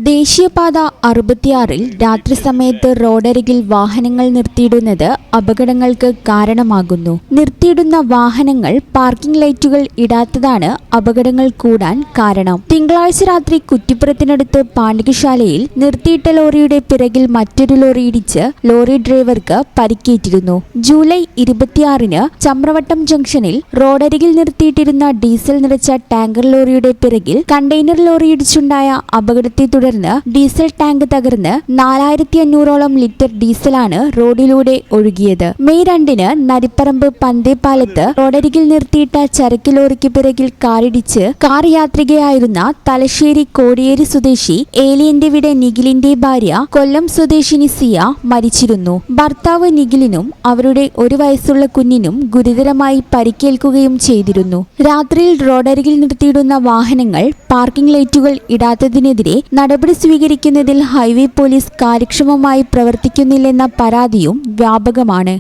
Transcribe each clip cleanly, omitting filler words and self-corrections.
ദേശീയപാത 66-ൽ രാത്രി സമയത്ത് റോഡരികിൽ വാഹനങ്ങൾ നിർത്തിയിടുന്നത് അപകടങ്ങൾക്ക് കാരണമാകുന്നു. നിർത്തിയിടുന്ന വാഹനങ്ങൾ പാർക്കിംഗ് ലൈറ്റുകൾ ഇടാത്തതാണ് അപകടങ്ങൾ കൂടാൻ കാരണം. തിങ്കളാഴ്ച രാത്രി കുറ്റിപ്പുറത്തിനടുത്ത് പാണ്ടികശാലയിൽ നിർത്തിയിട്ട ലോറിയുടെ പിറകിൽ മറ്റൊരു ലോറി ഇടിച്ച് ലോറി ഡ്രൈവർക്ക് പരിക്കേറ്റിരുന്നു. ജൂലൈ 26-ന് ചമ്രവട്ടം ജംഗ്ഷനിൽ റോഡരികിൽ നിർത്തിയിട്ടിരുന്ന ഡീസൽ നിറച്ച ടാങ്കർ ലോറിയുടെ പിറകിൽ കണ്ടെയ്നർ ലോറി ഇടിച്ചുണ്ടായ അപകടത്തെ തുടർന്ന് ഡീസൽ ടാങ്ക് തകർന്ന് 4500ഓളം ലിറ്റർ ഡീസലാണ് റോഡിലൂടെ ഒഴുകിയത്. മെയ് 2-ന് നരിപ്പറമ്പ് പന്തേപ്പാലത്ത് റോഡരികിൽ നിർത്തിയിട്ട ചരക്ക് ലോറിക്ക് പിറകിൽ കാറിടിച്ച് കാർ യാത്രികയായിരുന്ന തലശ്ശേരി കോടിയേരി സ്വദേശി ഏലിയന്റെ വീട് നിഖിലിന്റെ ഭാര്യ കൊല്ലം സ്വദേശിനി സിയ മരിച്ചിരുന്നു. ഭർത്താവ് നിഖിലിനും അവരുടെ 1 വയസ്സുള്ള കുഞ്ഞിനും ഗുരുതരമായി പരിക്കേൽക്കുകയും ചെയ്തിരുന്നു. രാത്രിയിൽ റോഡരികിൽ നിർത്തിയിടുന്ന വാഹനങ്ങൾ പാർക്കിംഗ് ലൈറ്റുകൾ ഇടാത്തതിനെതിരെ നടപടി സ്വീകരിക്കുന്നതിൽ ഹൈവേ പോലീസ് കാര്യക്ഷമമായി പ്രവർത്തിക്കുന്നില്ലെന്ന പരാതിയും വ്യാപകമാണ്.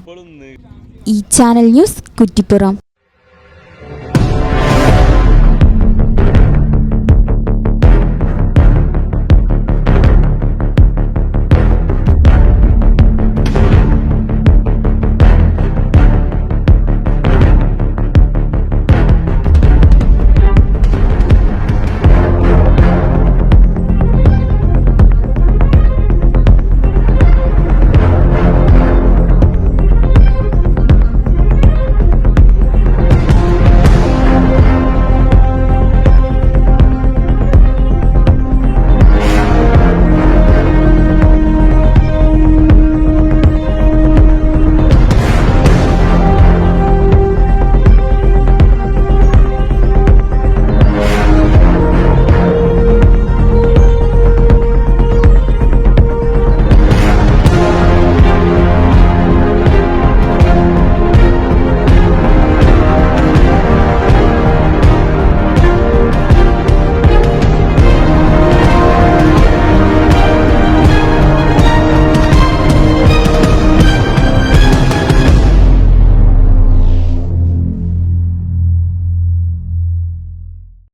ഈ ചാനൽ ന്യൂസ് കുറ്റിപ്പുറം.